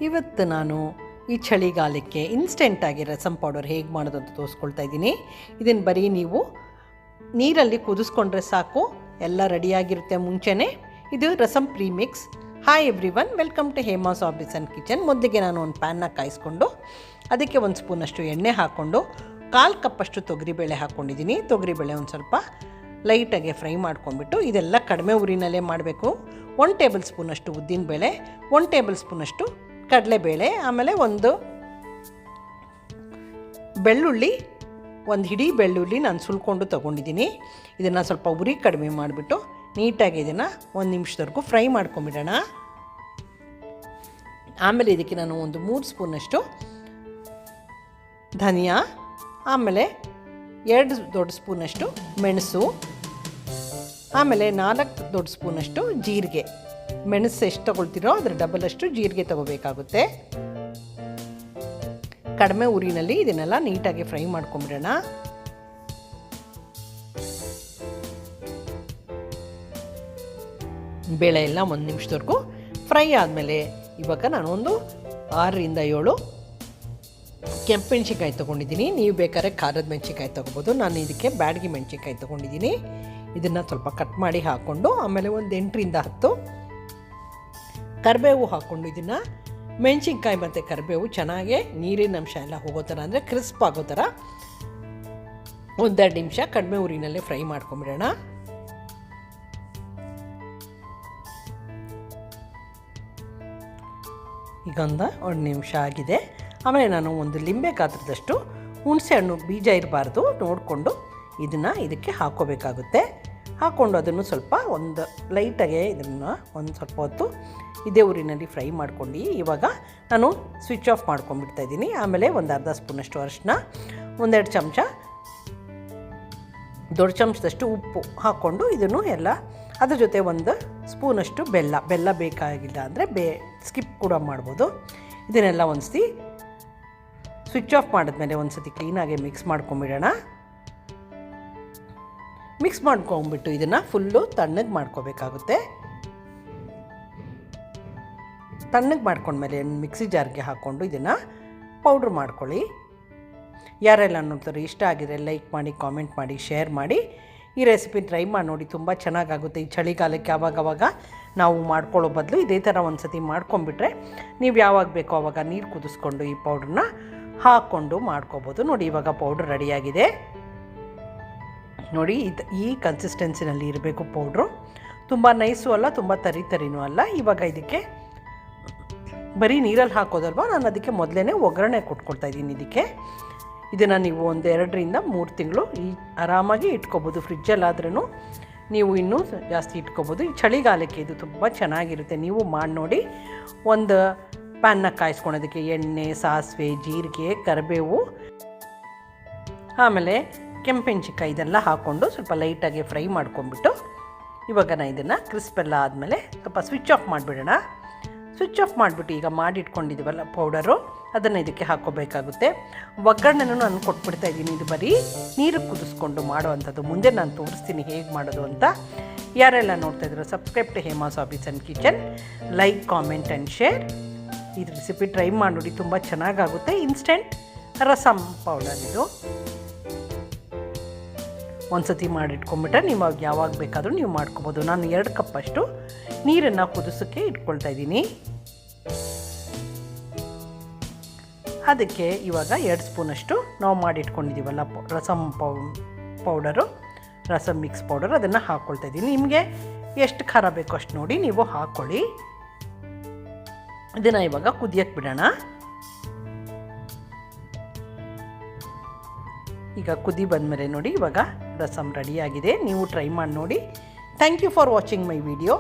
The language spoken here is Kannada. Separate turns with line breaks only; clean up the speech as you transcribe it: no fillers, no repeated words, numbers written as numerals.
ಇವತ್ತು ನಾನು ಈ ಚಳಿಗಾಲಕ್ಕೆ ಇನ್ಸ್ಟೆಂಟಾಗಿ ರಸಮ್ ಪೌಡರ್ ಹೇಗೆ ಮಾಡೋದು ಅಂತ ತೋರಿಸ್ಕೊಳ್ತಾ ಇದ್ದೀನಿ. ಇದನ್ನು ಬರೀ ನೀವು ನೀರಲ್ಲಿ ಕುದಿಸ್ಕೊಂಡ್ರೆ ಸಾಕು, ಎಲ್ಲ ರೆಡಿಯಾಗಿರುತ್ತೆ ಮುಂಚೆನೇ. ಇದು rasam premix. Hi everyone, welcome to Hema's hobbies and kitchen. ಮೊದಲಿಗೆ ನಾನು ಒಂದು ಪ್ಯಾನ್ನ ಕಾಯಿಸ್ಕೊಂಡು ಅದಕ್ಕೆ ಒಂದು ಸ್ಪೂನಷ್ಟು ಎಣ್ಣೆ ಹಾಕ್ಕೊಂಡು 1/4 ಕಪ್ಪಷ್ಟು ತೊಗರಿಬೇಳೆ ಹಾಕ್ಕೊಂಡಿದ್ದೀನಿ. ತೊಗರಿಬೇಳೆ ಒಂದು ಸ್ವಲ್ಪ ಲೈಟಾಗಿ ಫ್ರೈ ಮಾಡ್ಕೊಂಡ್ಬಿಟ್ಟು ಇದೆಲ್ಲ ಕಡಿಮೆ ಉರಿನಲ್ಲೇ ಮಾಡಬೇಕು. 1 ಟೇಬಲ್ ಸ್ಪೂನಷ್ಟು ಉದ್ದಿನಬೇಳೆ, 1 ಟೇಬಲ್ ಸ್ಪೂನಷ್ಟು ಕಡಲೆಬೇಳೆ, ಆಮೇಲೆ ಒಂದು ಬೆಳ್ಳುಳ್ಳಿ, ಒಂದು ಹಿಡಿ ಬೆಳ್ಳುಳ್ಳಿ ನಾನು ಸುಲ್ಕೊಂಡು ತೊಗೊಂಡಿದ್ದೀನಿ. ಇದನ್ನು ಸ್ವಲ್ಪ ಉರಿ ಕಡಿಮೆ ಮಾಡಿಬಿಟ್ಟು ನೀಟಾಗಿ ಇದನ್ನು 1 ನಿಮಿಷದವರೆಗೂ ಫ್ರೈ ಮಾಡ್ಕೊಂಬಿಡೋಣ. ಆಮೇಲೆ ಇದಕ್ಕೆ ನಾನು ಒಂದು 3 ಸ್ಪೂನಷ್ಟು ಧನಿಯಾ, ಆಮೇಲೆ 2 ದೊಡ್ಡ ಸ್ಪೂನಷ್ಟು ಮೆಣಸು, ಆಮೇಲೆ 4 ದೊಡ್ಡ ಸ್ಪೂನಷ್ಟು ಜೀರಿಗೆ. ಮೆಣಸು ಎಷ್ಟು ತೊಗೊಳ್ತೀರೋ ಅದರ ಡಬಲಷ್ಟು ಜೀರಿಗೆ ತೊಗೋಬೇಕಾಗುತ್ತೆ. ಕಡಿಮೆ ಉರಿನಲ್ಲಿ ಇದನ್ನೆಲ್ಲ ನೀಟಾಗಿ ಫ್ರೈ ಮಾಡ್ಕೊಂಬಿಡೋಣ. ಬೇಳೆ ಎಲ್ಲ 1 ನಿಮಿಷದವರೆಗೂ ಫ್ರೈ ಆದಮೇಲೆ ಇವಾಗ ನಾನು ಒಂದು 6ರಿಂದ 7 ಕೆಂಪು ಮೆಣಸಿನ್ಕಾಯಿ ತೊಗೊಂಡಿದ್ದೀನಿ. ನೀವು ಬೇಕಾದ್ರೆ ಖಾರದ ಮೆಣಸಿನ್ಕಾಯಿ ತೊಗೋಬೋದು. ನಾನು ಇದಕ್ಕೆ ಬ್ಯಾಡಗಿ ಮೆಣಸಿನ್ಕಾಯಿ ತೊಗೊಂಡಿದ್ದೀನಿ. ಇದನ್ನು ಸ್ವಲ್ಪ ಕಟ್ ಮಾಡಿ ಹಾಕ್ಕೊಂಡು ಆಮೇಲೆ ಒಂದು 8ರಿಂದ 10 ಕರಿಬೇವು ಹಾಕ್ಕೊಂಡು ಇದನ್ನು ಮೆಣಸಿನ್ಕಾಯಿ ಮತ್ತು ಕರಿಬೇವು ಚೆನ್ನಾಗಿ ನೀರಿನ ಅಂಶ ಎಲ್ಲ ಹೋಗೋ ಥರ, ಅಂದರೆ ಕ್ರಿಸ್ಪ್ ಆಗೋ ಥರ 1-2 ನಿಮಿಷ ಕಡಿಮೆ ಉರಿನಲ್ಲೇ ಫ್ರೈ ಮಾಡ್ಕೊಂಬಿಡೋಣ. ಈಗ 1 ನಿಮಿಷ ಆಗಿದೆ. ಆಮೇಲೆ ನಾನು ಒಂದು ಲಿಂಬೆ ಗಾತ್ರದಷ್ಟು ಹುಣಸೆ ಹಣ್ಣು, ಬೀಜ ಇರಬಾರ್ದು ನೋಡಿಕೊಂಡು ಇದನ್ನು ಇದಕ್ಕೆ ಹಾಕ್ಕೋಬೇಕಾಗುತ್ತೆ. ಹಾಕ್ಕೊಂಡು ಅದನ್ನು ಸ್ವಲ್ಪ ಒಂದು ಲೈಟಾಗೆ ಇದನ್ನು ಒಂದು ಸ್ವಲ್ಪ ಹೊತ್ತು ಇದೇ ಊರಿನಲ್ಲಿ ಫ್ರೈ ಮಾಡ್ಕೊಂಡು ಇವಾಗ ನಾನು ಸ್ವಿಚ್ ಆಫ್ ಮಾಡ್ಕೊಂಡ್ಬಿಡ್ತಾ ಇದ್ದೀನಿ. ಆಮೇಲೆ ಒಂದು ಅರ್ಧ ಸ್ಪೂನಷ್ಟು ಅರಿಶಿನ, 1-2 ಚಮಚ ದೊಡ್ಡ ಚಮಚದಷ್ಟು ಉಪ್ಪು ಹಾಕ್ಕೊಂಡು ಇದನ್ನು ಎಲ್ಲ ಅದ್ರ ಜೊತೆ 1 ಸ್ಪೂನಷ್ಟು ಬೆಲ್ಲ ಬೇಕಾಗಿಲ್ಲ ಅಂದರೆ ಸ್ಕಿಪ್ ಕೂಡ ಮಾಡ್ಬೋದು. ಇದನ್ನೆಲ್ಲ ಒಂದ್ಸತಿ ಸ್ವಿಚ್ ಆಫ್ ಮಾಡಿದ್ಮೇಲೆ ಒಂದು ಸತಿ ಕ್ಲೀನಾಗಿ ಮಿಕ್ಸ್ ಮಾಡ್ಕೊಂಬಿಡೋಣ. ಮಿಕ್ಸ್ ಮಾಡ್ಕೊಂಬಿಟ್ಟು ಇದನ್ನು ಫುಲ್ಲು ತಣ್ಣಗೆ ಮಾಡ್ಕೋಬೇಕಾಗುತ್ತೆ. ತಣ್ಣಗೆ ಮಾಡ್ಕೊಂಡ್ಮೇಲೆ ಮಿಕ್ಸಿ ಜಾರ್ಗೆ ಹಾಕ್ಕೊಂಡು ಇದನ್ನು ಪೌಡ್ರ್ ಮಾಡ್ಕೊಳ್ಳಿ. ಯಾರೆಲ್ಲ ನೋಡ್ತಾರೆ ಇಷ್ಟ ಆಗಿದ್ರೆ ಲೈಕ್ ಮಾಡಿ, ಕಾಮೆಂಟ್ ಮಾಡಿ, ಶೇರ್ ಮಾಡಿ. ಈ ರೆಸಿಪಿ ಟ್ರೈ ಮಾಡಿ ನೋಡಿ, ತುಂಬ ಚೆನ್ನಾಗಾಗುತ್ತೆ. ಈ ಚಳಿಗಾಲಕ್ಕೆ ಆವಾಗವಾಗ ನಾವು ಮಾಡ್ಕೊಳ್ಳೋ ಬದಲು ಇದೇ ಥರ ಒಂದು ಸತಿ ಮಾಡ್ಕೊಂಬಿಟ್ರೆ ನೀವು ಯಾವಾಗ ಬೇಕೋ ಆವಾಗ ನೀರು ಕುದಿಸ್ಕೊಂಡು ಈ ಪೌಡ್ರನ್ನ ಹಾಕ್ಕೊಂಡು ಮಾಡ್ಕೋಬೋದು. ನೋಡಿ ಇವಾಗ ಪೌಡ್ರ್ ರೆಡಿಯಾಗಿದೆ. ನೋಡಿ ಈ ಕನ್ಸಿಸ್ಟೆನ್ಸಿನಲ್ಲಿ ಇರಬೇಕು ಪೌಡ್ರು. ತುಂಬ ನೈಸು ಅಲ್ಲ, ತುಂಬ ತರಿನೂ ಅಲ್ಲ. ಇವಾಗ ಇದಕ್ಕೆ ಬರೀ ನೀರಲ್ಲಿ ಹಾಕೋದಲ್ವ, ನಾನು ಅದಕ್ಕೆ ಮೊದಲೇ ಒಗ್ಗರಣೆ ಕೊಟ್ಕೊಳ್ತಾಯಿದ್ದೀನಿ. ಇದನ್ನು ನೀವು ಒಂದು 2ರಿಂದ 3 ತಿಂಗಳು ಆರಾಮಾಗಿ ಇಟ್ಕೋಬೋದು. ಫ್ರಿಜ್ಜಲ್ಲಾದ್ರೂ ನೀವು ಇನ್ನೂ ಜಾಸ್ತಿ ಇಟ್ಕೋಬೋದು. ಈ ಚಳಿಗಾಲಕ್ಕೆ ಇದು ತುಂಬ ಚೆನ್ನಾಗಿರುತ್ತೆ. ನೀವು ಮಾಡಿ ನೋಡಿ. ಒಂದು ಪ್ಯಾನ್ನ ಕಾಯಿಸ್ಕೊಳೋದಕ್ಕೆ ಎಣ್ಣೆ, ಸಾಸಿವೆ, ಜೀರಿಗೆ, ಕರಿಬೇವು, ಆಮೇಲೆ ಕೆಂಪು ಮೆಣಸಿನ್ಕಾಯಿ ಇದೆಲ್ಲ ಹಾಕ್ಕೊಂಡು ಸ್ವಲ್ಪ ಲೈಟಾಗಿ ಫ್ರೈ ಮಾಡ್ಕೊಂಡ್ಬಿಟ್ಟು ಇವಾಗ ನಾನು ಇದನ್ನು ಕ್ರಿಸ್ಪೆಲ್ಲ ಆದಮೇಲೆ ಸ್ವಲ್ಪ ಸ್ವಿಚ್ ಆಫ್ ಮಾಡಿಬಿಡೋಣ. ಸ್ವಿಚ್ ಆಫ್ ಮಾಡಿಬಿಟ್ಟು ಈಗ ಮಾಡಿಟ್ಕೊಂಡಿದ್ದೀವಲ್ಲ ಪೌಡರು, ಅದನ್ನು ಇದಕ್ಕೆ ಹಾಕ್ಕೋಬೇಕಾಗುತ್ತೆ. ಒಗ್ಗರಣೆನೂ ನಾನು ಕೊಟ್ಬಿಡ್ತಾಯಿದ್ದೀನಿ. ಇದು ಬರೀ ನೀರು ಕುದಿಸ್ಕೊಂಡು ಮಾಡೋ ಅಂಥದ್ದು. ಮುಂದೆ ನಾನು ತೋರಿಸ್ತೀನಿ ಹೇಗೆ ಮಾಡೋದು ಅಂತ. ಯಾರೆಲ್ಲ ನೋಡ್ತಾಯಿದ್ರು subscribe to Hema's hobbies and kitchen, like, comment and share. ಈ ರೆಸಿಪಿ ಟ್ರೈ ಮಾಡಿ ನೋಡಿ, ತುಂಬ ಚೆನ್ನಾಗಾಗುತ್ತೆ. ಇನ್ಸ್ಟೆಂಟ್ ರಸಮ್ ಪೌಡರ್ ಇದು. ಒಂದು ಸತಿ ಮಾಡಿಟ್ಕೊಂಬಿಟ್ರೆ ನೀವು ಯಾವಾಗ ಬೇಕಾದರೂ ನೀವು ಮಾಡ್ಕೊಬೋದು. ನಾನು 2 ಕಪ್ಪಷ್ಟು ನೀರನ್ನು ಕುದಿಸೋಕ್ಕೆ ಇಟ್ಕೊಳ್ತಾ ಇದ್ದೀನಿ. ಅದಕ್ಕೆ ಇವಾಗ 2 ಸ್ಪೂನಷ್ಟು ನಾವು ಮಾಡಿಟ್ಕೊಂಡಿದ್ದೀವಲ್ಲ rasam powder, rasam mix powder, ಅದನ್ನು ಹಾಕ್ಕೊಳ್ತಾ ಇದ್ದೀನಿ. ನಿಮಗೆ ಎಷ್ಟು ಖಾರ ಬೇಕೋ ಅಷ್ಟು ನೋಡಿ ನೀವು ಹಾಕ್ಕೊಳ್ಳಿ. ಇದನ್ನು ಇವಾಗ ಕುದಿಯಕ್ಕೆ ಬಿಡೋಣ. ಈಗ ಕುದಿ ಬಂದಮೇಲೆ ನೋಡಿ ಇವಾಗ ರಸಮ್ ರೆಡಿಯಾಗಿದೆ. ನೀವು ಟ್ರೈ ಮಾಡಿ ನೋಡಿ. Thank you for watching my video.